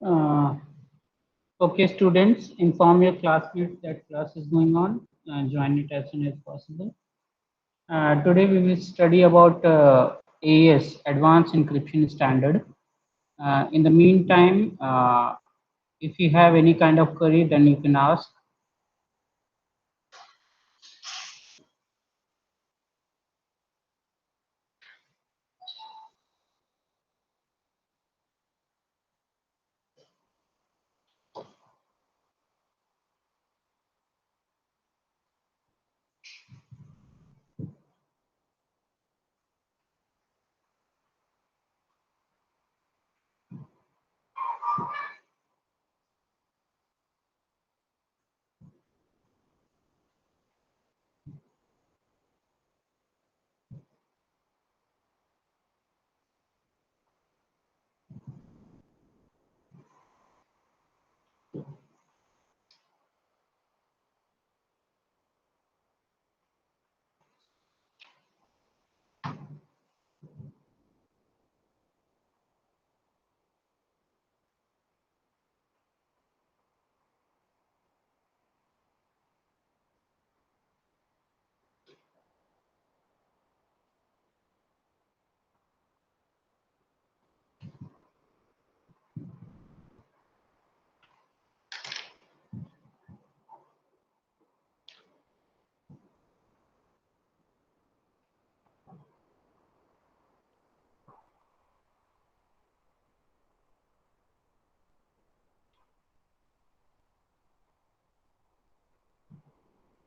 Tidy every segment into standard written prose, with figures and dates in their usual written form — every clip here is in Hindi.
Uh, okay, students, inform your classmates that class is going on. Join it as soon as possible. Today we will study about AES, Advanced Encryption Standard. In the meantime, if you have any kind of query, then you can ask.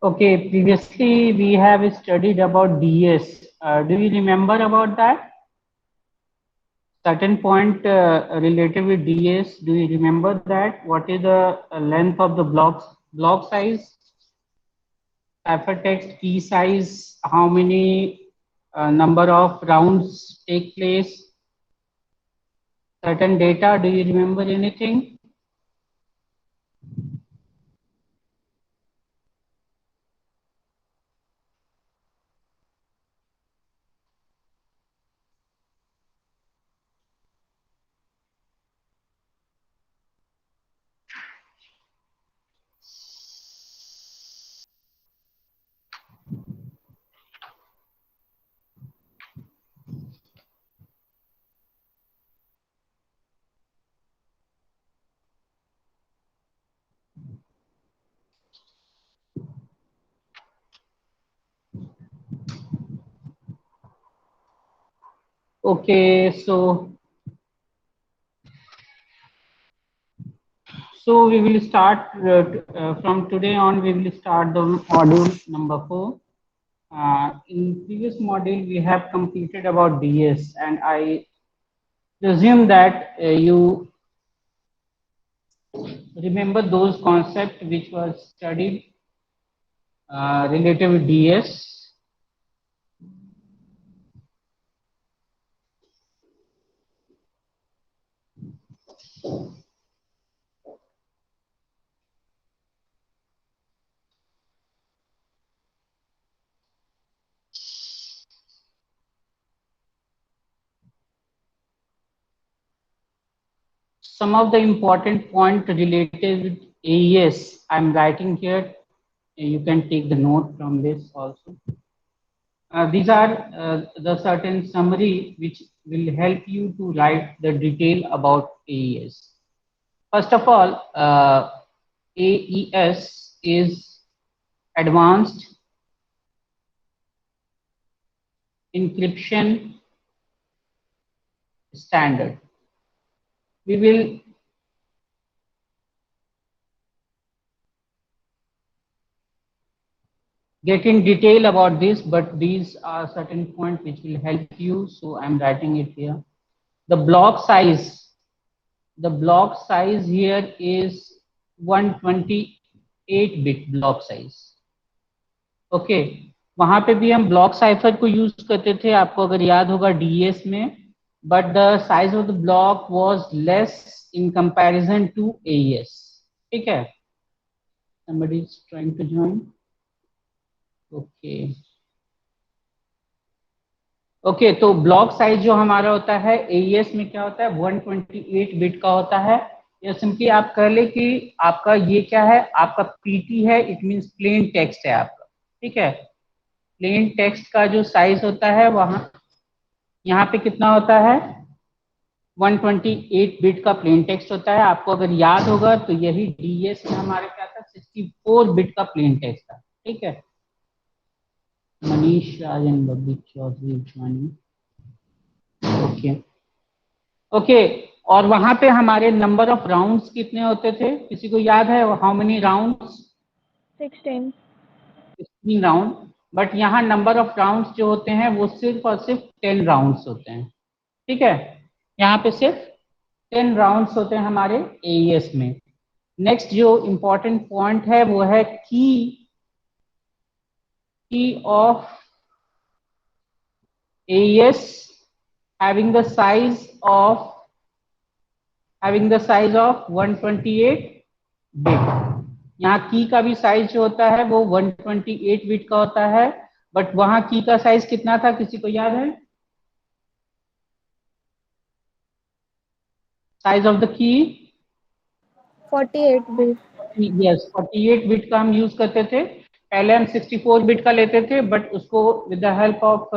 Okay, previously we have studied about DS. Do you remember about that? Certain point related with DS. Do you remember that? What is the length of the block size, ciphertext key size, how many number of rounds take place, certain data? Do you remember anything? Okay, so we will start from today on. We will start the module number 4. In previous module, we have completed about DS, and I presume that you remember those concepts which was studied related with DS. Some of the important point related with AES, I'm writing here. You can take the note from this also. These are the certain summary which will help you to write the detail about AES. First of all, AES is Advanced Encryption Standard. We will get in detail about this, but these are certain points which will help you. So I'm writing it here. The block size here is 128 bit block size. Okay वहां पे भी हम ब्लॉक साइफर को यूज करते थे, आपको अगर याद होगा डीएस में, but the size of the block was less in comparison to AES. ठीक है, somebody is trying to join. Okay okay, तो ब्लॉक साइज जो हमारा होता है एईएस में क्या होता है 128 बिट का होता है, या सिंपली आप कह ले कि आपका ये क्या है, आपका पीटी है, इट मींस प्लेन टेक्स्ट है आपका, ठीक है। प्लेन टेक्स्ट का जो साइज होता है वहां यहाँ पे कितना होता है, 128 बिट का प्लेन टेक्स्ट होता है। आपको अगर याद होगा तो यही डीएस में हमारे क्या था, 64 बिट का प्लेन टेक्स्ट था, ठीक है। मनीष राजन Baby Chaudhary joining, okay okay. और वहां पे हमारे नंबर ऑफ राउंड्स कितने होते थे, किसी को याद है, how many rounds? 16। 16 round. But यहाँ नंबर ऑफ राउंड्स जो होते हैं वो सिर्फ और सिर्फ 10 राउंड्स होते हैं, ठीक है। यहाँ पे सिर्फ 10 राउंड्स होते हैं हमारे एईएस में। नेक्स्ट जो इंपॉर्टेंट पॉइंट है वो है की of AES having the size of 128 bit. यहाँ की का भी साइज जो होता है वो 128 बिट का होता है, बट वहां की का साइज कितना था, किसी को याद है? साइज ऑफ द की 48 बिट। यस, 48 बिट का हम यूज करते थे। पहले हम 64 बिट का लेते थे, बट उसको with the help of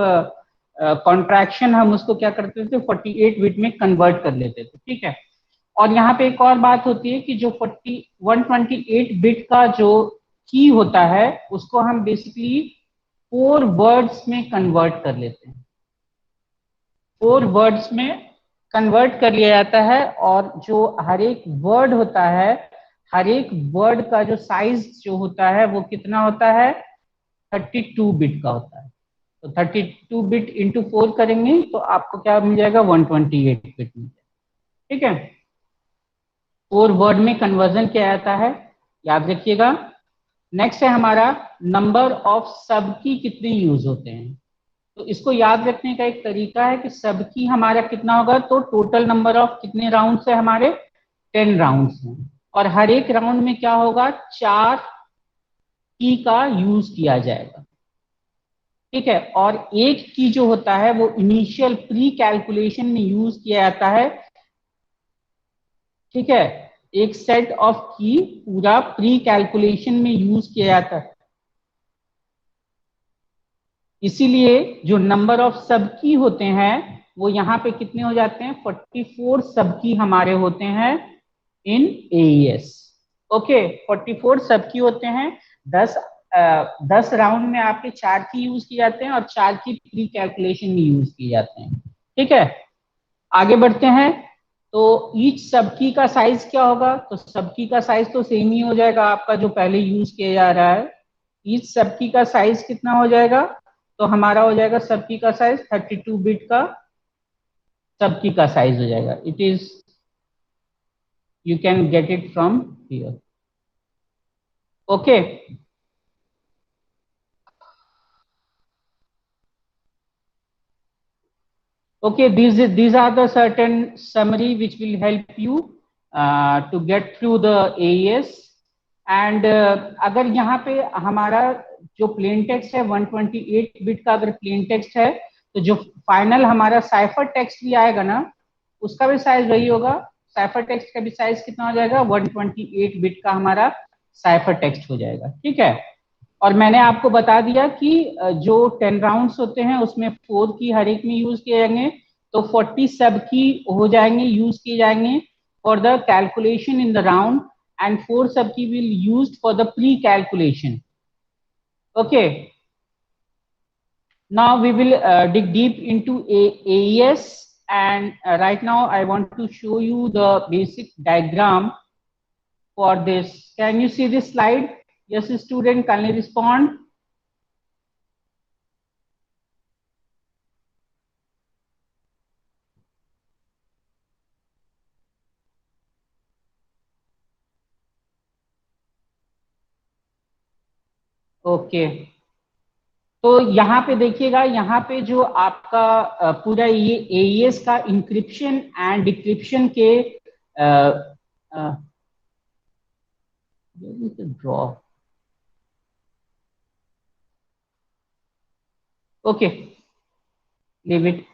contraction हम उसको क्या करते थे, 48 बिट में कन्वर्ट कर लेते थे, ठीक है। और यहाँ पे एक और बात होती है कि जो 128 बिट का जो की होता है उसको हम बेसिकली 4 वर्ड्स में कन्वर्ट कर लेते हैं, 4 वर्ड्स में कन्वर्ट कर लिया जाता है। और जो हर एक वर्ड होता है, हर एक वर्ड का जो साइज जो होता है वो कितना होता है, 32 बिट का होता है। तो 32 बिट इंटू 4 करेंगे तो आपको क्या मिल जाएगा, 128 बिट मिल जाएगा, ठीक है। 4 वर्ड में कन्वर्जन किया जाता है, याद रखिएगा। नेक्स्ट है हमारा नंबर ऑफ सब की कितने यूज होते हैं। तो इसको याद रखने का एक तरीका है कि सब की हमारा कितना होगा, तो टोटल नंबर ऑफ कितने राउंड्स है हमारे, 10 राउंड्स हैं। और हर एक राउंड में क्या होगा, 4 की का यूज किया जाएगा, ठीक है। और एक की जो होता है वो इनिशियल प्री कैलकुलेशन में यूज किया जाता है, ठीक है। एक सेट ऑफ की पूरा प्री कैलकुलेशन में यूज किया जाता है, इसीलिए जो नंबर ऑफ सब की होते हैं वो यहाँ पे कितने हो जाते हैं, 44 सब की हमारे होते हैं इन एईएस, ओके। 44 सब की होते हैं। 10 10 राउंड में आपके 4 की यूज किए जाते हैं और 4 की प्री कैलकुलेशन में यूज किए जाते हैं, ठीक है। आगे बढ़ते हैं। तो ईच सबकी का साइज क्या होगा, तो सबकी का साइज तो सेम ही हो जाएगा आपका जो पहले यूज किया जा रहा है। ईच सबकी का साइज कितना हो जाएगा, तो हमारा हो जाएगा सबकी का साइज 32 बिट का सबकी का साइज हो जाएगा। It is, you can get it from here, okay. Okay, these are the certain summary which will help you to get through the AES. And अगर यहाँ पे हमारा जो प्लेन टेक्स्ट है 128 बिट का अगर प्लेन टेक्स्ट है, तो जो फाइनल हमारा साइफर टेक्स्ट भी आएगा ना, उसका भी साइज वही होगा। साइफर टेक्स्ट का भी साइज कितना हो जाएगा, 128 बिट का हमारा साइफर टेक्स्ट हो जाएगा, ठीक है। और मैंने आपको बता दिया कि जो 10 राउंड्स होते हैं उसमें 4 की हर एक में यूज किए जाएंगे, तो 40 सब की हो जाएंगे, यूज किए जाएंगे for the calculation in the round, and 4 सब की will use for the pre calculation, okay. Now we will dig deep into AES, and right now I want to show you the basic diagram for this. Can you see this slide? Yes, student, kindly respond. Okay, तो यहाँ पे देखिएगा, यहाँ पे जो आपका पूरा ये एईएस का इंक्रिप्शन एंड डिक्रिप्शन के ड्रॉ, ओके लीव इट।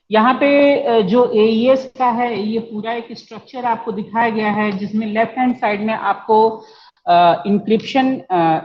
यहाँ पे जो AES का है ये पूरा एक स्ट्रक्चर आपको दिखाया गया है, जिसमें लेफ्ट हैंड साइड में आपको इंक्रिप्शन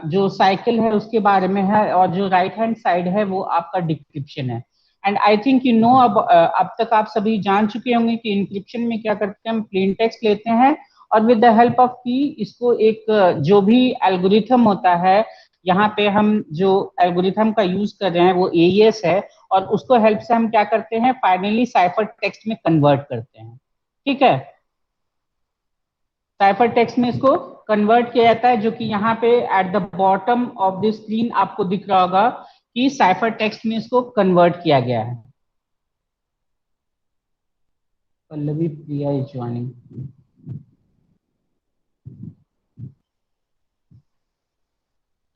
जो साइकिल है उसके बारे में है, और जो राइट हैंड साइड है वो आपका डिक्रिप्शन है। And I think you know, अब तक आप सभी जान चुके होंगे कि इंक्रिप्शन में क्या करते हैं, हम प्लेन टेक्स्ट लेते हैं और विद द हेल्प ऑफ की इसको एक जो भी एल्गोरिथम होता है, यहाँ पे हम जो एल्गोरिथम का यूज कर रहे हैं वो AES है, और उसको हेल्प से हम क्या करते हैं, फाइनली साइफर टेक्स्ट में कन्वर्ट करते हैं। ठीक है, साइफर टेक्स्ट में इसको कन्वर्ट किया जाता है, जो कि यहाँ पे at the bottom of the screen आपको दिख रहा होगा कि साइफर टेक्स्ट में इसको कन्वर्ट किया गया है। पल्लवी प्रिया इज ज्वाइनिंग।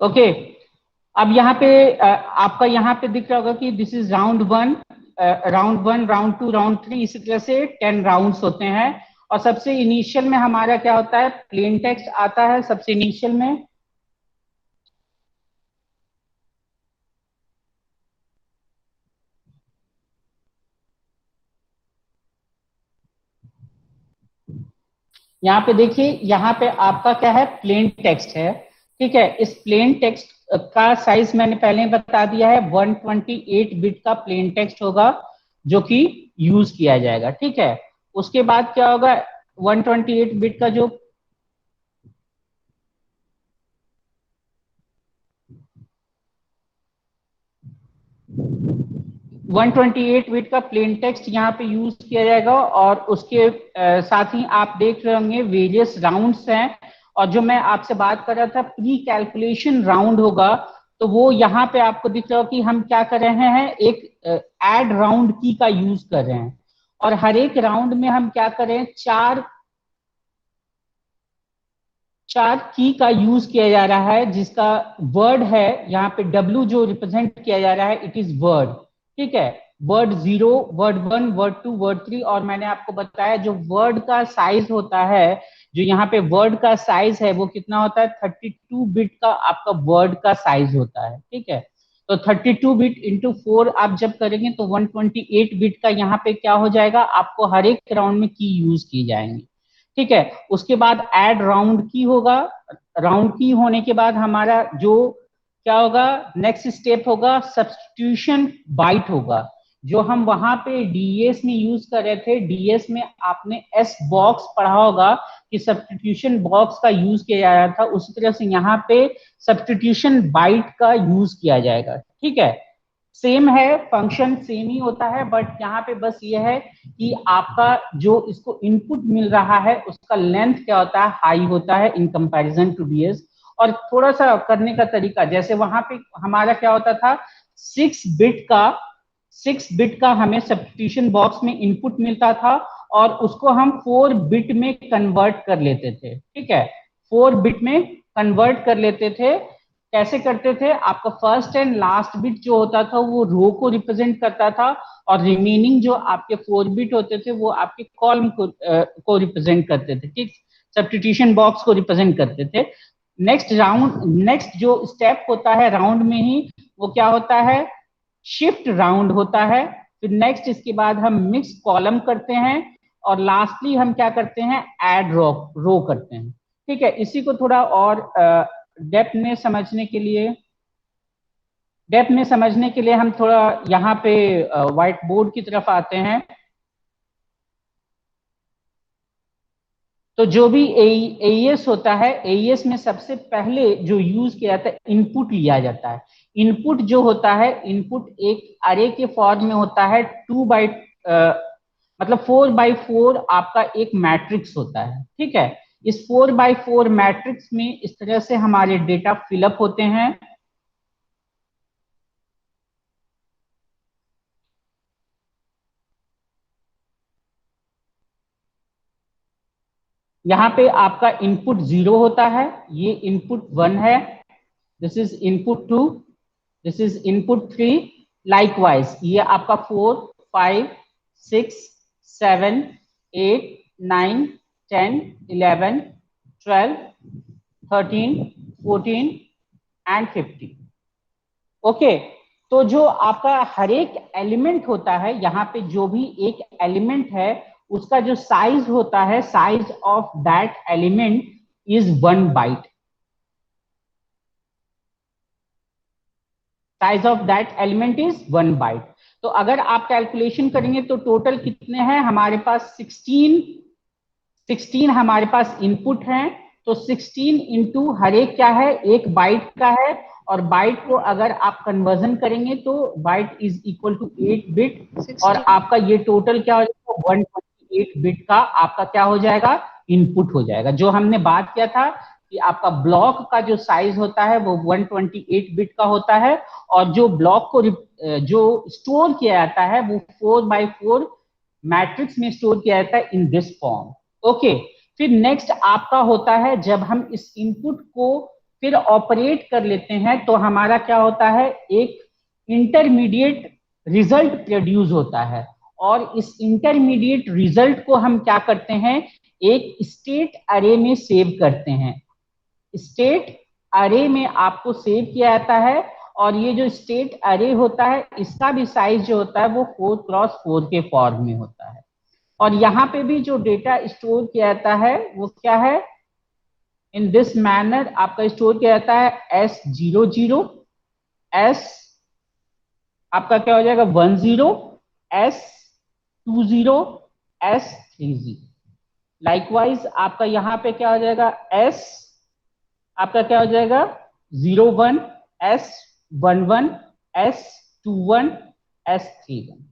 ओके, अब यहाँ पे आपका यहाँ पे दिख रहा होगा कि this is round one, round one, round to, round three, इसी तरह से 10 राउंड्स होते हैं। और सबसे इनिशियल में हमारा क्या होता है, प्लेन टेक्स्ट आता है सबसे इनिशियल में। यहाँ पे देखिए, यहाँ पे आपका क्या है, प्लेन टेक्स्ट है। ठीक है, इस प्लेन टेक्स्ट का साइज मैंने पहले ही बता दिया है, 128 बिट का प्लेन टेक्स्ट होगा जो कि यूज किया जाएगा। ठीक है, उसके बाद क्या होगा, 128 बिट का जो 128 बिट का प्लेन टेक्स्ट यहाँ पे यूज किया जाएगा, और उसके साथ ही आप देख रहे होंगे वेरियस राउंड्स हैं। और जो मैं आपसे बात कर रहा था, प्री कैलकुलेशन राउंड होगा, तो वो यहाँ पे आपको दिख रहा हो कि हम क्या कर रहे हैं, एक ऐड राउंड की का यूज कर रहे हैं। और हर एक राउंड में हम क्या करें, चार चार की का यूज किया जा रहा है, जिसका वर्ड है यहाँ पे W जो रिप्रेजेंट किया जा रहा है, इट इज वर्ड। ठीक है, वर्ड 0, वर्ड 1, वर्ड 2, वर्ड 3। और मैंने आपको बताया जो वर्ड का साइज होता है, जो यहाँ पे वर्ड का साइज है वो कितना होता है, 32 बिट का आपका वर्ड का साइज होता है। ठीक है, तो 32 बिट इंटू 4 आप जब करेंगे तो 128 बिट का यहाँ पे क्या हो जाएगा, आपको हर एक राउंड में की यूज की जाएंगी। ठीक है, उसके बाद ऐड राउंड की होगा। राउंड की होने के बाद हमारा जो क्या होगा, नेक्स्ट स्टेप होगा, सब्स्टिट्यूशन बाइट होगा, जो हम वहां पे डीएस में यूज कर रहे थे। डीएस में आपने एस बॉक्स पढ़ा होगा कि सब्स्टिट्यूशन बॉक्स का यूज किया जा रहा था, उसी तरह से यहाँ पे सब्स्टिट्यूशन बाइट का यूज किया जाएगा। ठीक है, सेम है, फंक्शन सेम ही होता है, बट यहाँ पे बस ये है कि आपका जो इसको इनपुट मिल रहा है उसका लेंथ क्या होता है, हाई होता है इन कंपैरिजन टू डीएस। और थोड़ा सा करने का तरीका, जैसे वहां पे हमारा क्या होता था, 6 बिट का 6 बिट का हमें सब्स्टिट्यूशन बॉक्स में इनपुट मिलता था, और उसको हम 4 बिट में कन्वर्ट कर लेते थे। ठीक है, 4 बिट में कन्वर्ट कर लेते थे। कैसे करते थे, आपका फर्स्ट एंड लास्ट बिट जो होता था वो रो को रिप्रेजेंट करता था, और रिमेनिंग जो आपके 4 बिट होते थे वो आपके कॉलम को रिप्रेजेंट करते थे। ठीक, सब्स्टिट्यूशन बॉक्स को रिप्रेजेंट करते थे। नेक्स्ट जो स्टेप होता है राउंड में ही, वो क्या होता है, शिफ्ट राउंड होता है। फिर नेक्स्ट इसके बाद हम मिक्स कॉलम करते हैं, और लास्टली हम क्या करते हैं, ऐड रो करते हैं। ठीक है, इसी को थोड़ा और डेप्थ में समझने के लिए हम थोड़ा यहाँ पे व्हाइट बोर्ड की तरफ आते हैं। तो जो भी एईएस होता है, एईएस में सबसे पहले जो यूज किया जाता है, इनपुट लिया जाता है। इनपुट जो होता है, इनपुट एक अरे के फॉर्म में होता है, 4x4 आपका एक मैट्रिक्स होता है। ठीक है, इस 4x4 मैट्रिक्स में इस तरह से हमारे डेटा फिलअप होते हैं। यहाँ पे आपका इनपुट 0 होता है, ये इनपुट 1 है, this is input 2, this is input 3। Likewise ये आपका 4, 5, 6, 7, 8, 9, 10, 11, 12, 13, 14 एंड 15। ओके, तो जो आपका हर एक एलिमेंट होता है, यहाँ पे जो भी एक एलिमेंट है उसका जो साइज होता है, size of that element is 1 byte. Size of that element is 1 byte. तो अगर आप कैलकुलेशन करेंगे तो टोटल कितने हैं हमारे पास, 16 हमारे पास इनपुट हैं। तो 16 इंटू हर एक क्या है, 1 बाइट का है। और बाइट को अगर आप कन्वर्जन करेंगे तो byte is equal to 8 bit. और 16। आपका ये टोटल क्या हो जाएगा, 128 बिट का आपका क्या हो जाएगा, इनपुट हो जाएगा। जो हमने बात किया था कि आपका ब्लॉक का जो साइज होता है वो 128 बिट का होता है, और जो ब्लॉक को जो स्टोर किया जाता है वो 4x4 मैट्रिक्स में स्टोर किया जाता है इन दिस फॉर्म। ओके, फिर नेक्स्ट आपका होता है जब हम इस इनपुट को फिर ऑपरेट कर लेते हैं तो हमारा क्या होता है, एक इंटरमीडिएट रिजल्ट प्रोड्यूस होता है। और इस इंटरमीडिएट रिजल्ट को हम क्या करते हैं, एक स्टेट अरे में सेव करते हैं। स्टेट अरे में आपको सेव किया जाता है। और ये जो स्टेट अरे होता है इसका भी साइज जो होता है वो 4x4 के फॉर्म में होता है। और यहाँ पे भी जो डेटा स्टोर किया जाता है वो क्या है, इन दिस मैनर आपका स्टोर किया जाता है S00, S आपका क्या हो जाएगा 10, S20, S30। लाइकवाइज आपका यहाँ पे क्या हो जाएगा, S आपका क्या हो जाएगा 01, S11, S21, S31।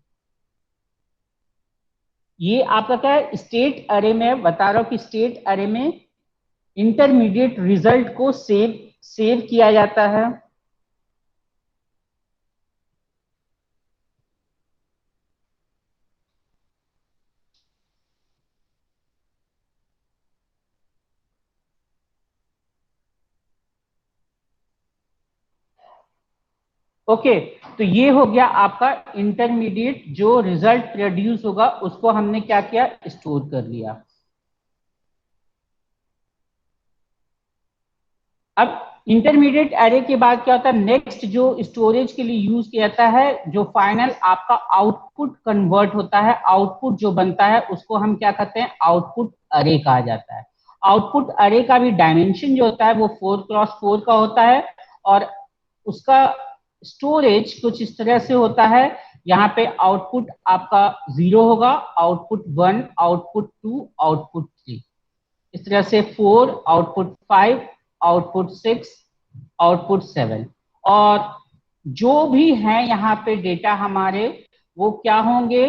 ये आपका क्या है, स्टेट अरे में बता रहा हूं कि स्टेट अरे में इंटरमीडिएट रिजल्ट को सेव किया जाता है। ओके, तो ये हो गया आपका इंटरमीडिएट जो रिजल्ट प्रोड्यूस होगा उसको हमने क्या किया, स्टोर कर लिया। अब इंटरमीडिएट एरे के बाद क्या होता है, नेक्स्ट जो स्टोरेज के लिए यूज किया जाता है, जो फाइनल आपका आउटपुट कन्वर्ट होता है, आउटपुट जो बनता है उसको हम क्या कहते हैं, आउटपुट अरे कहा जाता है। आउटपुट अरे का भी डायमेंशन जो होता है वो 4x4 का होता है। और उसका स्टोरेज कुछ इस तरह से होता है, यहाँ पे आउटपुट आपका 0 होगा, आउटपुट 1, आउटपुट 2, आउटपुट 3, इस तरह से 4, आउटपुट 5, आउटपुट 6, आउटपुट 7। और जो भी है यहाँ पे डेटा हमारे, वो क्या होंगे,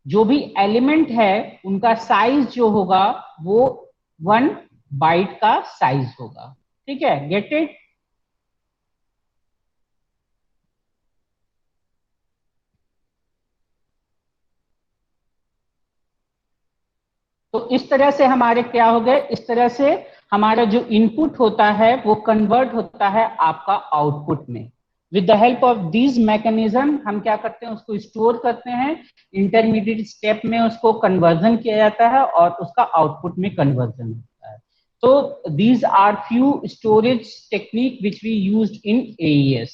जो भी एलिमेंट है उनका साइज जो होगा वो 1 बाइट का साइज होगा। ठीक है, गेट इट। तो इस तरह से हमारे क्या हो गए, इस तरह से हमारा जो इनपुट होता है वो कन्वर्ट होता है आपका आउटपुट में। With the help of these mechanism हम क्या करते हैं, उसको स्टोर करते हैं, इंटरमीडिएट स्टेप में उसको कन्वर्जन किया जाता है और उसका आउटपुट में कन्वर्जन होता है। तो these are few storage technique which we used in AES.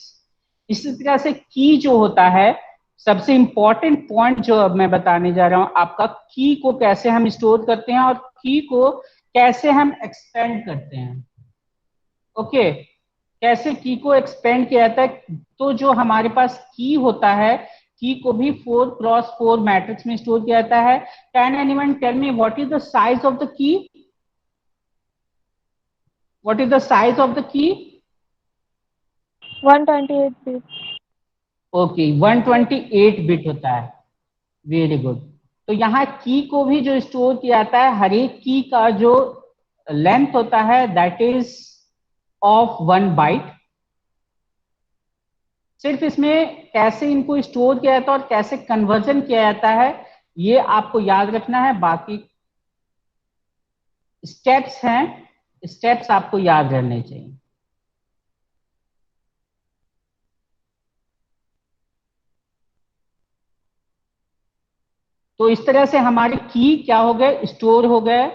इसी तरह से की जो होता है, सबसे इंपॉर्टेंट पॉइंट जो अब मैं बताने जा रहा हूं, आपका की को कैसे हम स्टोर करते हैं और की को कैसे हम एक्सपेंड करते हैं। ओके, कैसे की को एक्सपेंड किया जाता है। तो जो हमारे पास की होता है, की को भी 4x4 मैट्रिक्स में स्टोर किया जाता है। Can anyone tell me what is the size of the key, what is the size of the key. 128 bit। Okay, 128 bit होता है। Very good. तो यहाँ की को भी जो स्टोर किया जाता है, हर एक की का जो लेंथ होता है दैट इज ऑफ 1 बाइट। सिर्फ इसमें कैसे इनको स्टोर किया जाता है और कैसे कन्वर्जन किया जाता है ये आपको याद रखना है। बाकी स्टेप्स हैं, स्टेप्स आपको याद रहने चाहिए। तो इस तरह से हमारे की क्या हो गए, स्टोर हो गए।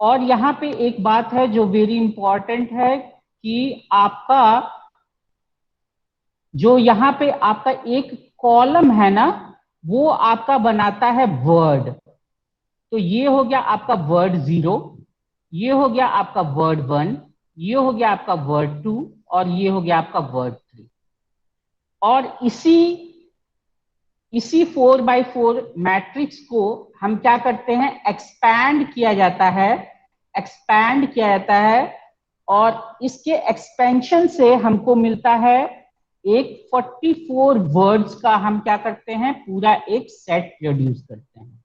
और यहाँ पे एक बात है जो वेरी इंपॉर्टेंट है कि आपका जो यहाँ पे आपका एक कॉलम है ना, वो आपका बनाता है वर्ड। तो ये हो गया आपका वर्ड 0, ये हो गया आपका वर्ड 1, ये हो गया आपका वर्ड 2, और ये हो गया आपका वर्ड 3। और इसी 4x4 मैट्रिक्स को हम क्या करते हैं, एक्सपैंड किया जाता है, एक्सपैंड किया जाता है। और इसके एक्सपेंशन से हमको मिलता है एक 44 वर्ड्स का हम क्या करते हैं, पूरा एक सेट प्रोड्यूस करते हैं।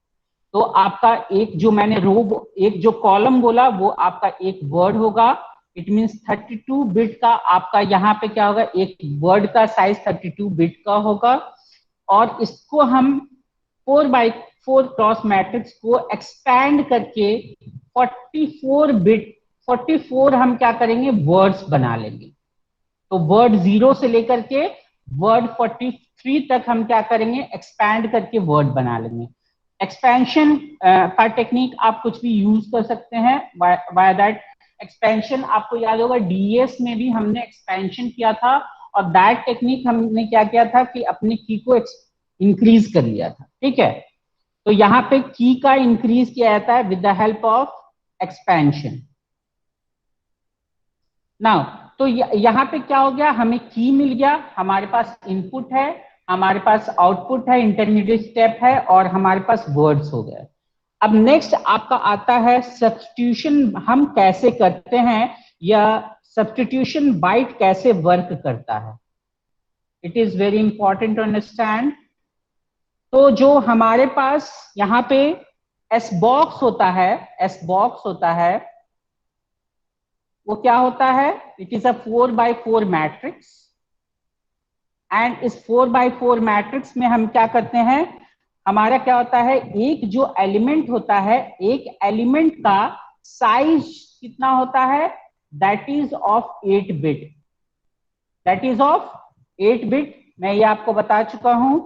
तो आपका एक जो मैंने रो, एक जो कॉलम बोला वो आपका एक वर्ड होगा। इट मींस 32 बिट का आपका यहाँ पे क्या होगा, एक वर्ड का साइज 32 बिट का होगा। और इसको हम 4x4 क्रॉस मैट्रिक्स को एक्सपैंड करके 44 बिट, 44 हम क्या करेंगे, वर्ड्स बना लेंगे। तो वर्ड 0 से लेकर के वर्ड 43 तक हम क्या करेंगे, एक्सपैंड करके वर्ड बना लेंगे। एक्सपेंशन का टेक्निक आप कुछ भी यूज कर सकते हैं बाय दैट एक्सपेंशन। आपको याद होगा डीएस में भी हमने एक्सपेंशन किया था, और दैट टेक्निक हमने क्या किया था कि अपने की को इंक्रीज कर लिया था। ठीक है, तो यहाँ पे की का इंक्रीज किया जाता है with the help of expansion. Now तो यहाँ पे क्या हो गया, हमें की मिल गया, हमारे पास इनपुट है, हमारे पास आउटपुट है, इंटरमीडिएट स्टेप है, और हमारे पास वर्ड्स हो गए। अब नेक्स्ट आपका आता है सब्स्टिट्यूशन हम कैसे करते हैं, या सब्स्टिट्यूशन बाइट कैसे वर्क करता है। It is very important to understand. तो जो हमारे पास यहाँ पे एस बॉक्स होता है, एस बॉक्स होता है, वो क्या होता है, it is a 4x4 matrix. And इस 4x4 मैट्रिक्स में हम क्या करते हैं, हमारा क्या होता है, एक जो एलिमेंट होता है, एक एलिमेंट का साइज कितना होता है, that is of 8 bit, that is of 8 bit. मैं ये आपको बता चुका हूं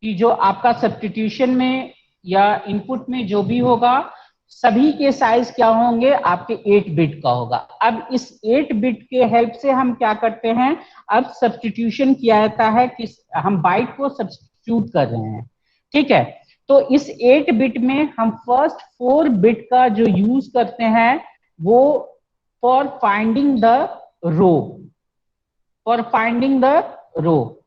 कि जो आपका सब्स्टिट्यूशन में या इनपुट में जो भी होगा, सभी के साइज क्या होंगे, आपके 8 बिट का होगा। अब इस 8 बिट के हेल्प से हम क्या करते हैं, अब सब्स्टिट्यूशन किया जाता है कि हम बाइट को सब्स्टिट्यूट कर रहे हैं। ठीक है, तो इस 8 बिट में हम फर्स्ट 4 बिट का जो यूज करते हैं वो for finding the row, for finding the row,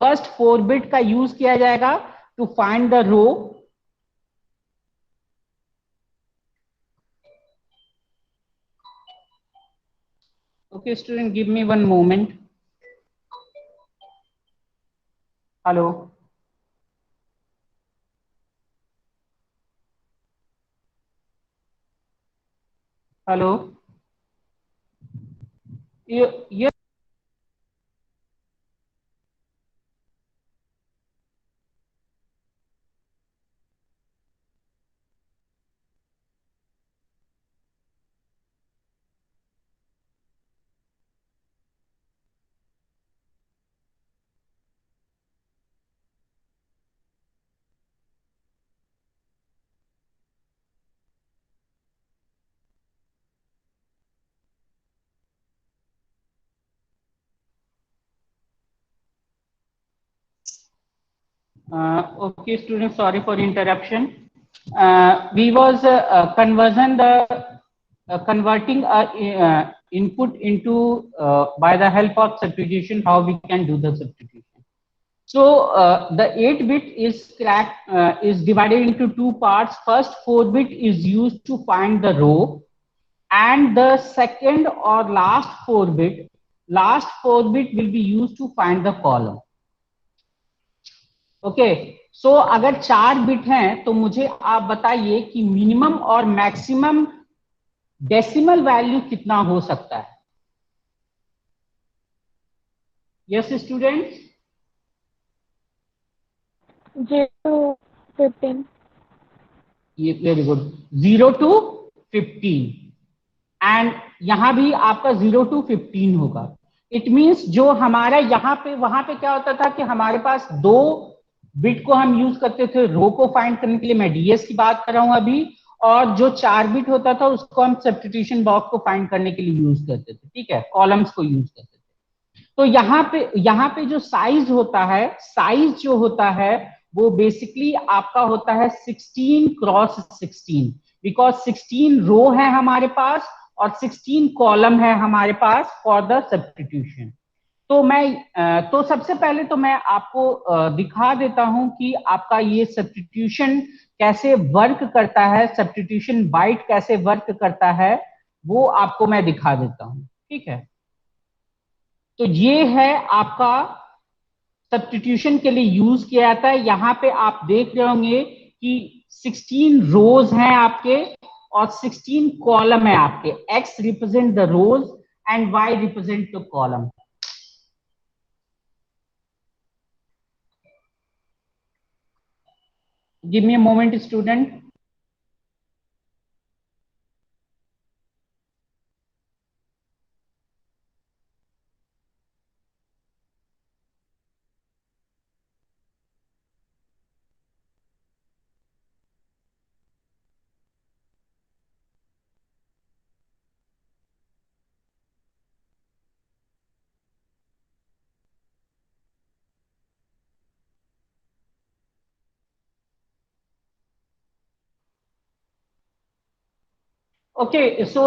first 4 bit का यूज किया जाएगा to find the row. Okay, student, give me one moment. Hello. Hello. You okay, student, sorry for interruption. We was converting input into by the help of substitution, how we can do the substitution. So the 8 bit is divided into two parts. First 4 bit is used to find the row, and the second or last 4 bit will be used to find the column. Okay, so अगर 4 बिट हैं तो मुझे आप बताइए कि मिनिमम और मैक्सिमम डेसिमल वैल्यू कितना हो सकता है। Yes students, 0 to 15। ये वेरी गुड, 0 to 15। एंड यहां भी आपका 0 to 15 होगा। इट मींस जो हमारा यहाँ पे, वहां पे क्या होता था कि हमारे पास 2 बिट को हम यूज करते थे रो को फाइंड करने के लिए, मैं डीएस की बात कर रहा हूं अभी, और जो 4 बिट होता था उसको हम सब्स्टिट्यूशन बॉक्स को फाइंड करने के लिए यूज करते थे। ठीक है, कॉलम्स को यूज करते थे। तो यहाँ पे जो साइज होता है, साइज जो होता है वो बेसिकली आपका होता है 16 क्रॉस 16, बिकॉज 16 रो है हमारे पास और 16 कॉलम है हमारे पास फॉर द सब्स्टिट्यूशन। तो सबसे पहले तो मैं आपको दिखा देता हूं कि आपका ये सब्स्टिट्यूशन कैसे वर्क करता है, सब्स्टिट्यूशन बाइट कैसे वर्क करता है, वो आपको मैं दिखा देता हूं। ठीक है, तो ये है आपका सब्स्टिट्यूशन के लिए यूज किया जाता है। यहां पे आप देख रहे होंगे कि 16 रोज हैं आपके और 16 कॉलम है आपके। X represent the rows and y represent the column. Give me a moment student. Okay, so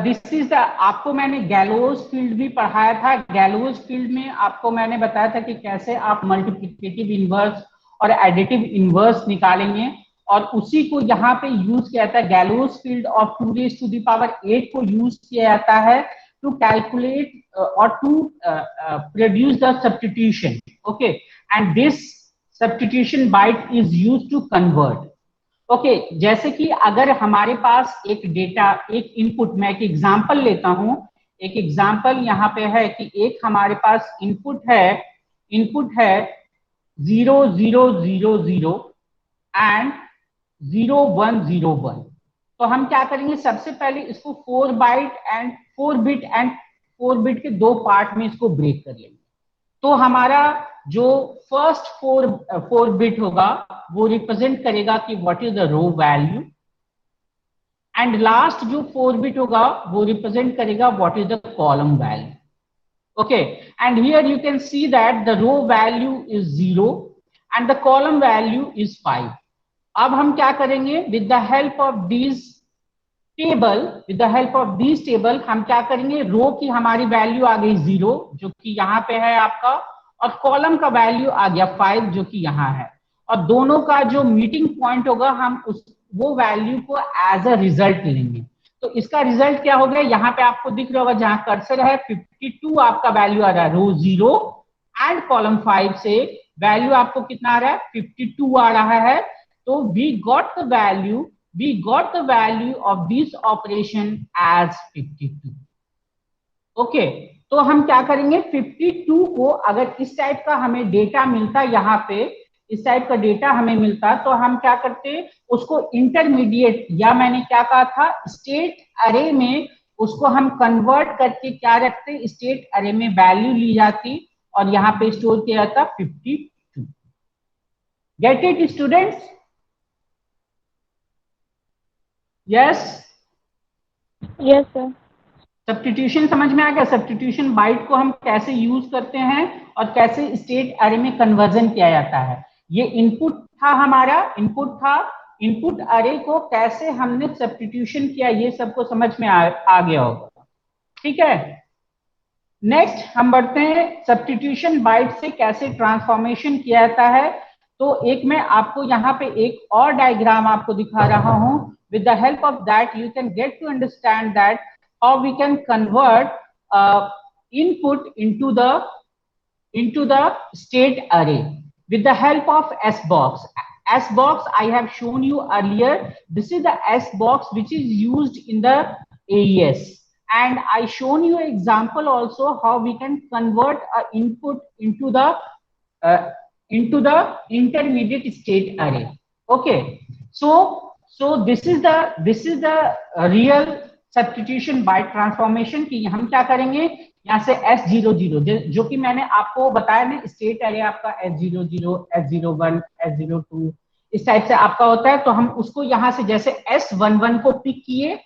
this is the, आपको मैंने गैलोस फील्ड भी पढ़ाया था। गैलोस फील्ड में आपको मैंने बताया था कि कैसे आप मल्टीप्लिकेटिव इनवर्स और एडिटिव इनवर्स निकालेंगे, और उसी को यहाँ पे यूज किया जाता है। गैलोस फील्ड ऑफ 2⁸ को यूज किया जाता है टू कैलकुलेट और to produce the substitution. Okay, and this substitution byte is use to convert. Okay, जैसे कि अगर हमारे पास एक डेटा, एक इनपुट, मैं एक एग्जांपल लेता हूं। एक एग्जांपल यहाँ पे है कि एक हमारे पास इनपुट है 0000 एंड 0101। तो हम क्या करेंगे, सबसे पहले इसको 4 बिट के दो पार्ट में इसको ब्रेक कर लेंगे। तो हमारा जो फर्स्ट फोर बिट होगा वो रिप्रेजेंट करेगा कि what is the row value, and last जो 4 बिट होगा वो रिप्रेजेंट करेगा what is the column value. Okay, and here you can see that the row value is 0 and the column value is 5। अब हम क्या करेंगे, with the help of this table हम क्या करेंगे, रो की हमारी वैल्यू आ गई 0 जो कि यहाँ पे है आपका, और कॉलम का वैल्यू आ गया 5 जो कि यहाँ है, और दोनों का जो मीटिंग पॉइंट होगा हम उस वो वैल्यू को एज अ रिजल्ट लेंगे। तो इसका रिजल्ट क्या हो गया, यहाँ पे आपको दिख रहा होगा जहां कर्सर है 52 आपका वैल्यू आ रहा है रो 0, एंड कॉलम 5 से वैल्यू आपको कितना आ रहा है, 52 आ रहा है। तो we got the value of this operation as 52। Okay, तो हम क्या करेंगे, 52 को अगर इस टाइप का हमें डेटा मिलता, यहाँ पे इस टाइप का डेटा हमें मिलता, तो हम क्या करते, उसको इंटरमीडिएट, या मैंने क्या कहा था, स्टेट अरे में उसको हम कन्वर्ट करके क्या रखते, स्टेट अरे में वैल्यू ली जाती और यहाँ पे स्टोर किया जाता 52। Get it students? Yes, Yes, sir. Substitution समझ में आ गया। सब्स्टिट्यूशन बाइट को हम कैसे यूज करते हैं और कैसे स्टेट अरे में कन्वर्जन किया जाता है। ये इनपुट था हमारा, इनपुट अरे को कैसे हमने सब्स्टिट्यूशन किया, ये सबको समझ में आ गया होगा। ठीक है, नेक्स्ट हम बढ़ते हैं, सब्स्टिट्यूशन बाइट से कैसे ट्रांसफॉर्मेशन किया जाता है। तो एक मैं आपको यहाँ पे एक और डायग्राम आपको दिखा रहा हूं। with the help of that you can get to understand that how we can convert input into the state array with the help of SBox. SBox I have shown you earlier. This is the SBox which is used in the AES, and I shown you an example also how we can convert a input uh, into the intermediate state array. Okay, so this is the real substitution by transformation की। हम क्या करेंगे, यहाँ से S00 जो कि मैंने आपको बताया ना, स्टेट अरे आपका S00, S01, S02 इस टाइप से आपका होता है। तो हम उसको यहाँ से जैसे S11 को पिक किए,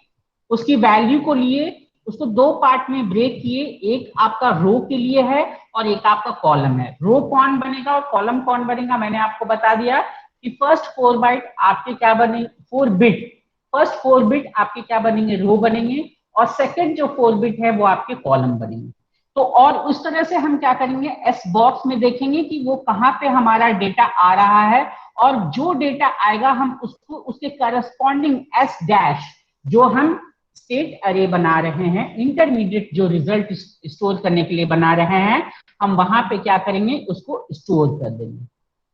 उसकी वैल्यू को लिए उसको दो पार्ट में ब्रेक किए, एक आपका रो के लिए है और एक आपका कॉलम है। रो कौन बनेगा और कॉलम कौन बनेगा मैंने आपको बता दिया कि फर्स्ट 4 बाइट आपके क्या बनेंगे, 4 बिट, फर्स्ट 4 बिट आपके क्या बनेंगे, रो बनेंगे, और सेकंड जो 4 बिट है वो आपके कॉलम बनेंगे। तो और उस तरह से हम क्या करेंगे, एस बॉक्स में देखेंगे कि वो कहाँ पे हमारा डेटा आ रहा है, और जो डेटा आएगा हम उसको उसके करस्पॉन्डिंग एस डैश, जो हम स्टेट अरे बना रहे हैं, इंटरमीडिएट जो रिजल्ट स्टोर करने के लिए बना रहे हैं, हम वहां पे क्या करेंगे, उसको स्टोर कर देंगे।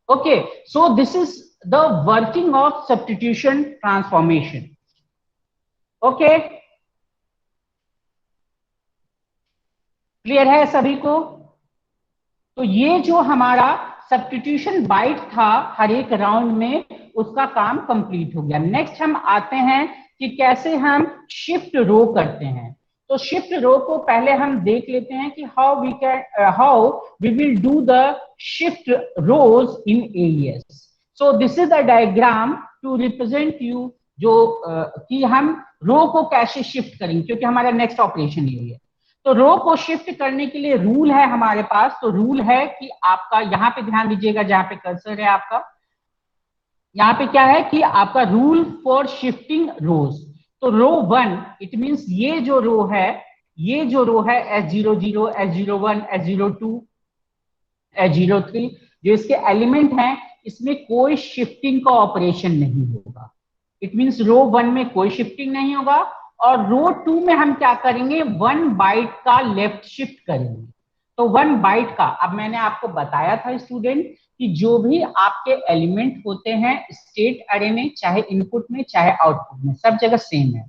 Okay, so this is the working of substitution transformation. Okay, clear है सभी को? तो ये जो हमारा सब्स्टिट्यूशन बाइट था हर एक राउंड में, उसका काम कंप्लीट हो गया। नेक्स्ट हम आते हैं कि कैसे हम शिफ्ट रो करते हैं। तो शिफ्ट रो को पहले हम देख लेते हैं कि how we will do the shift rows in AES. So this is the diagram to represent you, जो कि हम रो को कैसे शिफ्ट करेंगे, क्योंकि हमारा नेक्स्ट ऑपरेशन यही है। तो रो को शिफ्ट करने के लिए रूल है हमारे पास। तो रूल है कि आपका यहां पे ध्यान दीजिएगा, जहां पे कर्सर है आपका, यहाँ पे क्या है कि आपका रूल फॉर शिफ्टिंग रोज। तो रो 1 इट मींस ये जो रो है, ये जो रो है S00, S01, S02, S03, जो इसके एलिमेंट हैं, इसमें कोई शिफ्टिंग का ऑपरेशन नहीं होगा। इट मींस रो 1 में कोई शिफ्टिंग नहीं होगा, और रो 2 में हम क्या करेंगे, 1 बाइट का लेफ्ट शिफ्ट करेंगे। तो 1 बाइट का, अब मैंने आपको बताया था स्टूडेंट कि जो भी आपके एलिमेंट होते हैं स्टेट अरे में, चाहे इनपुट में चाहे आउटपुट में, सब जगह सेम है।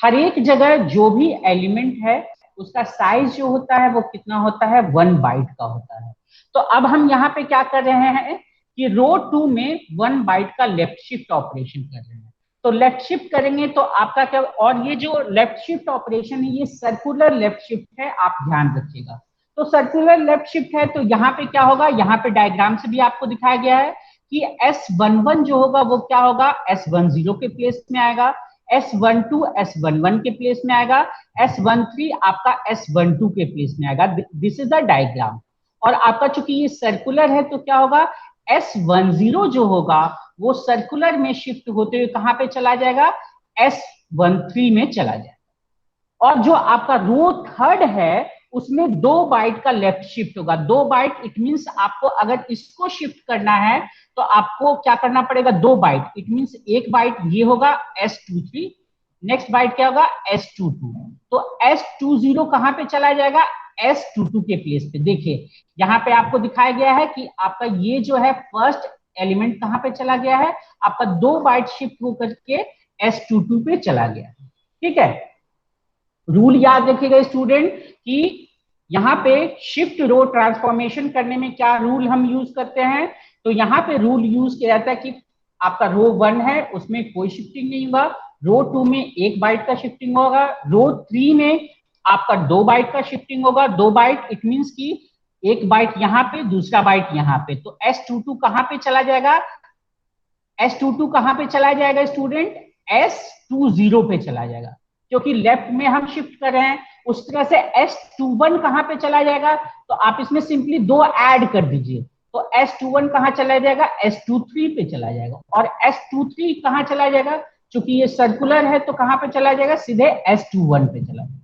हर एक जगह जो भी एलिमेंट है उसका साइज जो होता है वो कितना होता है, 1 बाइट का होता है। तो अब हम यहाँ पे क्या कर रहे हैं कि रो 2 में 1 बाइट का लेफ्ट शिफ्ट ऑपरेशन कर रहे हैं। तो लेफ्ट शिफ्ट करेंगे तो आपका क्या, और ये जो लेफ्ट शिफ्ट ऑपरेशन है ये सर्कुलर लेफ्ट शिफ्ट है, आप ध्यान रखिएगा। तो सर्कुलर लेफ्ट शिफ्ट है, तो यहाँ पे क्या होगा, यहाँ पे डायग्राम से भी आपको दिखाया गया है कि S11 जो होगा वो क्या होगा, S10 के प्लेस में आएगा, S12 S11 के प्लेस में आएगा, S13 आपका S12 के प्लेस में आएगा। This is the diagram. और आपका चूंकि ये सर्कुलर है तो क्या होगा, S10 जो होगा वो सर्कुलर में शिफ्ट होते हुए कहां पे चला जाएगा, S13 में चला जाएगा। और जो आपका रो 3 है उसमें 2 बाइट का लेफ्ट शिफ्ट होगा। 2 बाइट इट मींस आपको अगर इसको शिफ्ट करना है तो आपको क्या करना पड़ेगा, 2 बाइट, इट मींस एक बाइट ये होगा S23, नेक्स्ट बाइट क्या होगा S22। तो S20 कहां पे चला जाएगा, S22 के प्लेस पे। देखिए यहाँ पे आपको दिखाया गया है कि आपका ये जो है फर्स्ट एलिमेंट कहां पे चला गया है, आपका 2 बाइट शिफ्ट होकर के S22 पे चला गया। ठीक है, रूल याद रखिएगा स्टूडेंट कि यहाँ पे शिफ्ट रो ट्रांसफॉर्मेशन करने में क्या रूल हम यूज करते हैं। तो यहाँ पे रूल यूज किया जाता है कि आपका रो 1 है उसमें कोई शिफ्टिंग नहीं होगा, रो 2 में 1 बाइट का शिफ्टिंग होगा, रो 3 में आपका 2 बाइट का शिफ्टिंग होगा। 2 बाइट इट मींस कि 1 बाइट यहाँ पे, दूसरा बाइट यहाँ पे। तो S22 कहां पे चला जाएगा, S22 कहां पे चला जाएगा स्टूडेंट, S20 पे चला जाएगा, क्योंकि लेफ्ट में हम शिफ्ट कर रहे हैं। उस तरह से S21 कहां पे चला जाएगा, तो आप इसमें सिंपली 2 ऐड कर दीजिए। तो S21 कहां चला जाएगा, S23 पे चला जाएगा। और S23 कहां चला जाएगा, क्योंकि ये सर्कुलर है तो कहां पे चला जाएगा, सीधे S21 पे चला जाएगा।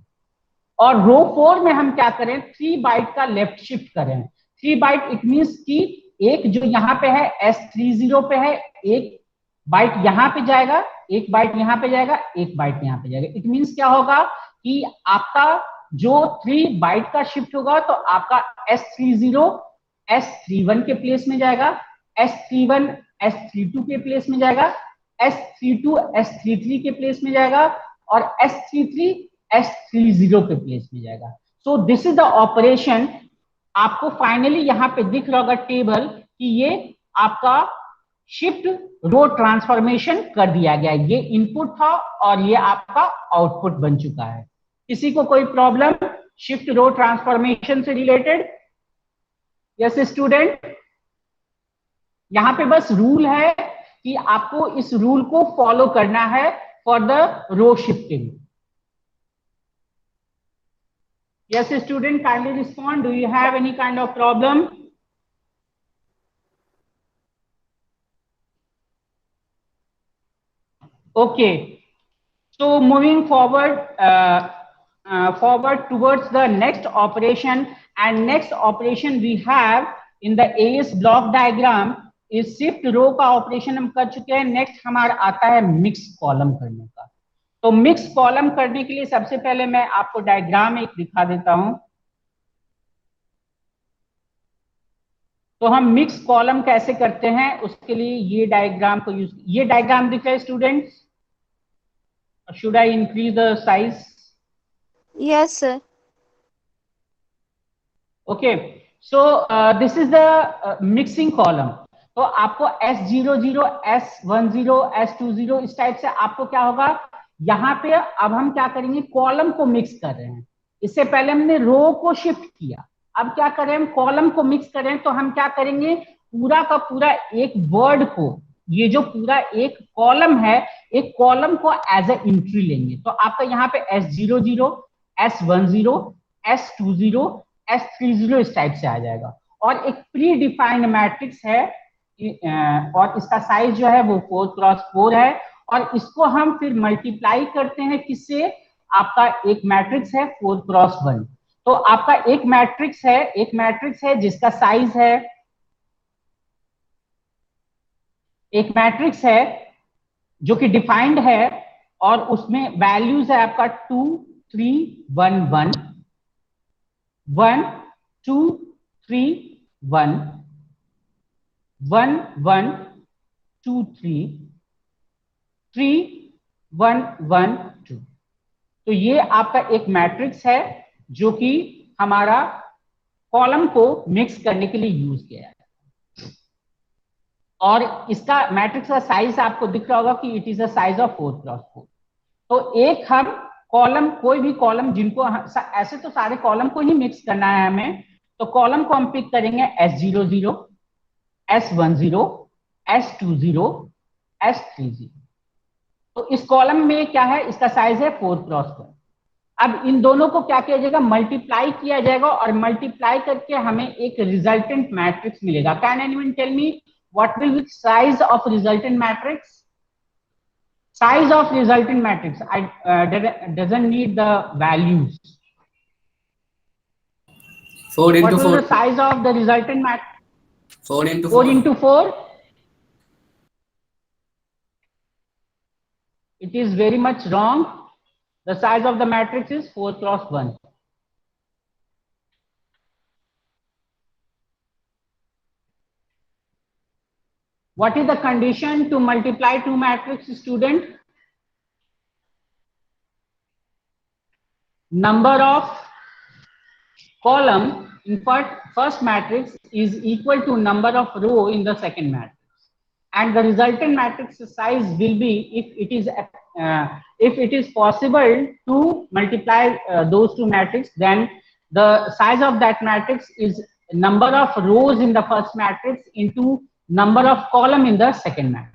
और रो 4 में हम क्या करें, 3 बाइट का लेफ्ट शिफ्ट करें। 3 बाइट इट मींस कि एक जो यहाँ पे है S30 पे है, एक बाइट यहाँ पे जाएगा, एक बाइट यहाँ पे जाएगा, एक बाइट यहाँ पे जाएगा। इट मींस क्या होगा कि आपका जो 3 बाइट का शिफ्ट होगा तो आपका S30 S31 के प्लेस में जाएगा, S31 S32 के प्लेस में जाएगा, S32 S33 के प्लेस में जाएगा, और S33 S30 के प्लेस में जाएगा। सो दिस इज द ऑपरेशन। आपको फाइनली यहाँ पे दिख रहा होगा टेबल कि ये आपका शिफ्ट रो ट्रांसफॉर्मेशन कर दिया गया। ये इनपुट था और ये आपका आउटपुट बन चुका है। किसी को कोई प्रॉब्लम शिफ्ट रो ट्रांसफॉर्मेशन से रिलेटेड? यस स्टूडेंट, यहां पे बस रूल है कि आपको इस रूल को फॉलो करना है for the row shifting. Yes, student, kindly respond. Do you have any kind of problem? Okay. So moving forward towards the next operation, and next operation we have in the AS block diagram is shift रो का ऑपरेशन हम कर चुके हैं. नेक्स्ट हमारा आता है मिक्स कॉलम करने का. तो मिक्स कॉलम करने के लिए सबसे पहले मैं आपको डायग्राम एक दिखा देता हूं. तो हम मिक्स कॉलम कैसे करते हैं उसके लिए ये डायग्राम को यूज, ये डायग्राम दिख रहा है students. Should I increase the size? Yes, sir. Okay, so this is the mixing column. तो आपको S00, S10, S20 इस टाइप से आपको क्या होगा, यहाँ पे अब हम क्या करेंगे, कॉलम को मिक्स कर रहे हैं. इससे पहले हमने रो को शिफ्ट किया, अब क्या करें हम कॉलम को मिक्स करें. तो हम क्या करेंगे, पूरा का पूरा एक वर्ड को, ये जो पूरा एक कॉलम है, एक कॉलम को एज ए एंट्री लेंगे. तो आपका यहाँ पे S00, S10, S20, S30 इस टाइप से आ जाएगा. और एक प्री डिफाइंड मैट्रिक्स है और इसका साइज जो है वो 4x4 है. और इसको हम फिर मल्टीप्लाई करते हैं किससे, आपका एक मैट्रिक्स है 4x1. तो आपका एक मैट्रिक्स है जिसका साइज है, एक मैट्रिक्स है जो कि डिफाइंड है और उसमें वैल्यूज है आपका 2 3 1 1 1 2 3 1 1 1 2 3 3 1 1 2. तो ये आपका एक मैट्रिक्स है जो कि हमारा कॉलम को मिक्स करने के लिए यूज किया है. और इसका मैट्रिक्स का साइज आपको दिख रहा होगा कि it is a size of 4x4. तो एक हम कॉलम, कोई भी कॉलम जिनको ऐसे तो सारे कॉलम को ही मिक्स करना है हमें, तो कॉलम को हम पिक करेंगे S00, S10, S20, S30. तो इस कॉलम में क्या है, इसका साइज है 4x1. अब इन दोनों को क्या किया जाएगा, मल्टीप्लाई किया जाएगा और मल्टीप्लाई करके हमें एक रिजल्टेंट मैट्रिक्स मिलेगा. Can anyone tell me what will be size of resultant matrix? Size of resultant matrix, doesn't need the values. 4 into what 4. What is the size of the resultant matrix? 4 into 4 4. into 4. It is very much wrong. The size of the matrix is 4x1. What is the condition to multiply two matrices, student? Number of column in first matrix is equal to number of row in the second matrix, and the resultant matrix size will be, if it is possible to multiply those two matrices, then the size of that matrix is number of rows in the first matrix into number of column in the second matrix.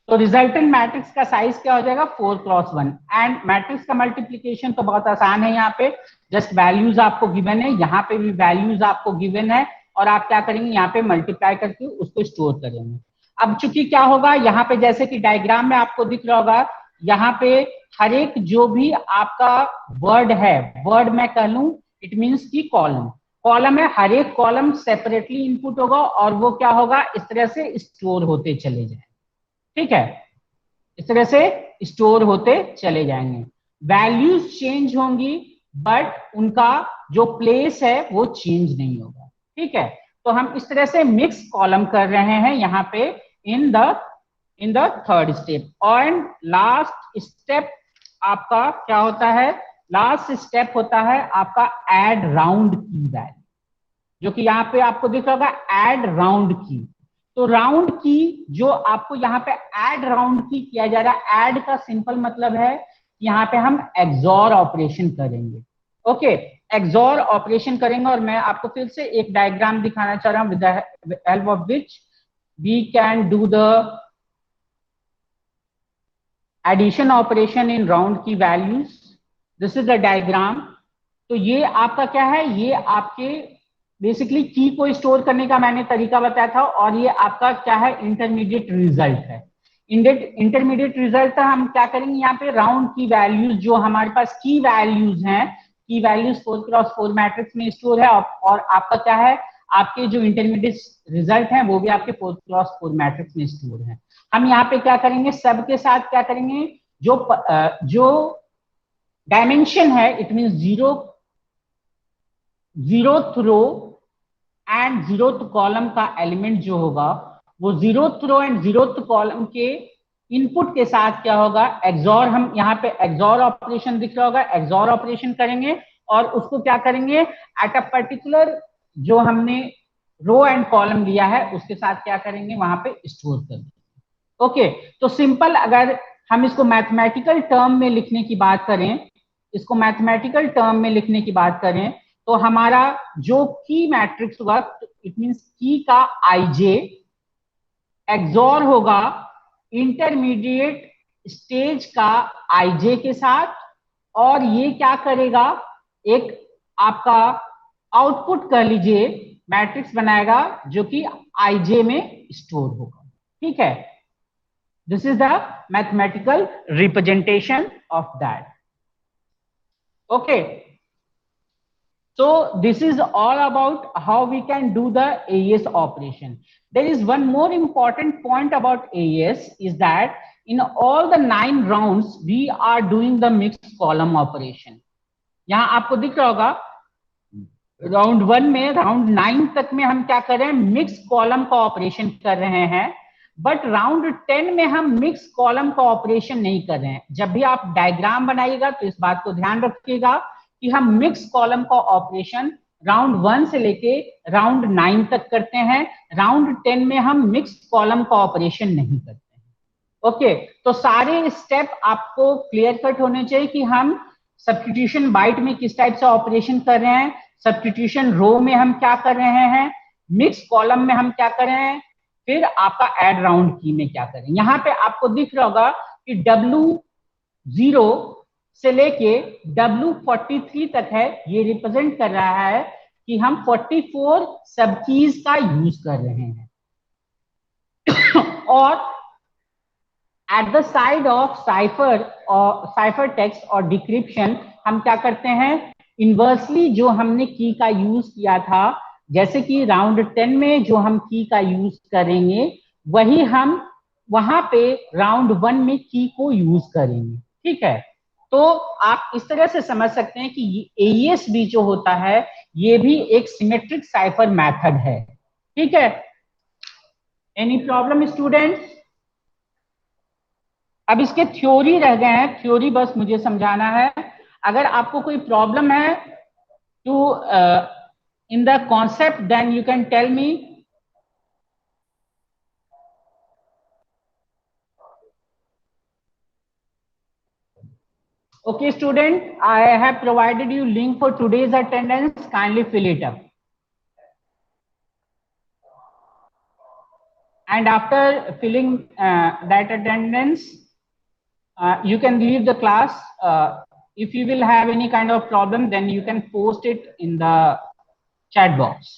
तो रिजल्टेंट मैट्रिक्स का साइज क्या हो जाएगा, 4x1. एंड मैट्रिक्स का मल्टीप्लिकेशन तो बहुत आसान है, यहाँ पे जस्ट वैल्यूज आपको गिवन है, यहाँ पे भी वैल्यूज आपको गिवन है, और आप क्या करेंगे, यहाँ पे मल्टीप्लाई करके उसको स्टोर करेंगे. अब चूंकि क्या होगा, यहाँ पे जैसे कि डायग्राम में आपको दिख रहा होगा, यहाँ पे हर एक जो भी आपका वर्ड है, वर्ड मैं कह लूं, इट मीन्स की कॉलम है, हर एक कॉलम सेपरेटली इनपुट होगा और वो क्या होगा, इस तरह से स्टोर होते चले जाए. ठीक है, इस तरह से स्टोर होते चले जाएंगे. वैल्यूज चेंज होंगी बट उनका जो प्लेस है वो चेंज नहीं होगा. ठीक है, तो हम इस तरह से मिक्स कॉलम कर रहे हैं यहाँ पे इन द थर्ड स्टेप. और लास्ट स्टेप आपका क्या होता है, लास्ट स्टेप होता है आपका ऐड राउंड की वैल्यू, जो कि यहाँ पे आपको दिख रहा होगा ऐड राउंड की. तो राउंड की जो आपको यहाँ पे ऐड राउंड की किया जा रहा है, ऐड का सिंपल मतलब है यहाँ पे हम एक्सॉर ऑपरेशन करेंगे. ओके, एक्सॉर ऑपरेशन करेंगे और मैं आपको फिर से एक डायग्राम दिखाना चाह रहा हूं with the help of which we can do the addition operation in round की values. This is the diagram. तो ये आपका क्या है, ये आपके बेसिकली की को स्टोर करने का मैंने तरीका बताया था, और ये आपका क्या है, इंटरमीडिएट रिजल्ट है। इंटरमीडिएट रिजल्ट हम क्या करेंगे, यहाँ पे राउंड की वैल्यूज जो हमारे पास की वैल्यूज हैं, की वैल्यूज 4x4 मैट्रिक्स में स्टोर है, और आपका क्या है, आपके जो इंटरमीडिएट रिजल्ट है वो भी आपके 4x4 मैट्रिक्स में स्टोर है। हम यहाँ पे क्या करेंगे, सब के साथ क्या करेंगे, जो डायमेंशन है, it mean zeroth row and zeroth column का एलिमेंट जो होगा, वो zeroth row and zeroth column के इनपुट के साथ क्या होगा, एक्सॉर, हम यहाँ पे एक्सॉर ऑपरेशन दिख रहा होगा, एक्सॉर ऑपरेशन करेंगे, और उसको क्या करेंगे, एट अ पर्टिकुलर जो हमने रो एंड कॉलम लिया है उसके साथ क्या करेंगे, वहां पे स्टोर कर देंगे। ओके, तो सिंपल अगर हम इसको मैथमेटिकल टर्म में लिखने की बात करें, इसको मैथमेटिकल टर्म में लिखने की बात करें, तो हमारा जो की मैट्रिक्स होगा, इट मींस की का आईजे एक्सॉर होगा इंटरमीडिएट स्टेज का आईजे के साथ, और ये क्या करेगा, एक आपका आउटपुट कह लीजिए मैट्रिक्स बनाएगा जो कि आईजे में स्टोर होगा। ठीक है, this is the mathematical representation of that. Okay, so this is all about how we can do the AES operation. There is one more important point about AES, is that in all the 9 rounds we are doing the mixed column operation. यहाँ आपको दिख रहा होगा राउंड 1 में, राउंड 9 तक में हम क्या कर रहे हैं, मिक्स कॉलम का ऑपरेशन कर रहे हैं, बट राउंड 10 में हम मिक्स कॉलम का ऑपरेशन नहीं कर रहे हैं। जब भी आप डायग्राम बनाइएगा तो इस बात को ध्यान रखिएगा कि हम मिक्स कॉलम का ऑपरेशन राउंड 1 से लेके राउंड 9 तक करते हैं, राउंड 10 में हम मिक्स कॉलम का ऑपरेशन नहीं करते हैं। ओके, तो सारे स्टेप आपको क्लियर कट होने चाहिए कि हम सब्स्टिट्यूशन बाइट में किस टाइप से ऑपरेशन कर रहे हैं, सब्स्टिट्यूशन रो में हम क्या कर रहे हैं, मिक्स कॉलम में हम क्या कर रहे हैं, फिर आपका एड राउंड की में क्या करें। यहाँ पे आपको दिख रहा होगा कि W0 से लेके W43 तक है, ये रिप्रेजेंट कर रहा है कि हम 44 सब कीज का यूज कर रहे हैं। और at the side of cipher text और डिक्रिप्शन हम क्या करते हैं, इनवर्सली जो हमने की का यूज किया था, जैसे कि राउंड 10 में जो हम की का यूज करेंगे वही हम वहां पे राउंड 1 में की को यूज करेंगे। ठीक है, तो आप इस तरह से समझ सकते हैं कि एईएस भी जो होता है ये भी एक सिमेट्रिक साइफर मेथड है। ठीक है, एनी प्रॉब्लम स्टूडेंट्स? अब इसके थ्योरी रह गए हैं, थ्योरी बस मुझे समझाना है। अगर आपको कोई प्रॉब्लम है to in the concept then you can tell me. Okay student, I have provided you link for today's attendance, kindly fill it up. And after filling that attendance, you can leave the class. If you will have any kind of problem, then you can post it in the chat box.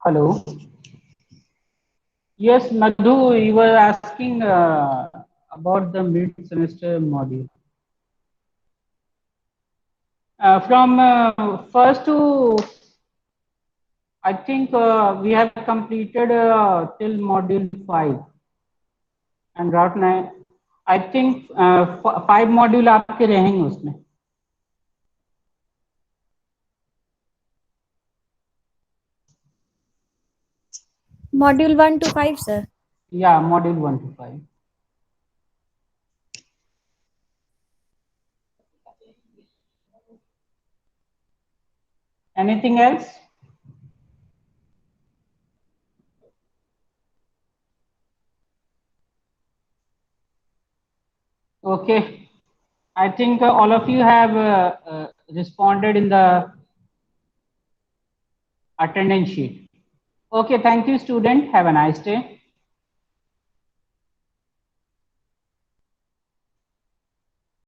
Hello. Yes, Madhu, you were asking about the mid-semester module. From first to, I think we have completed till module 5. And right now, I think 5 module आपके रहेंगे उसमें. Module 1 to 5, sir. Yeah, module 1 to 5. Anything else? Okay. I think all of you have responded in the attendance sheet. Okay, thank you, student. Have a nice day.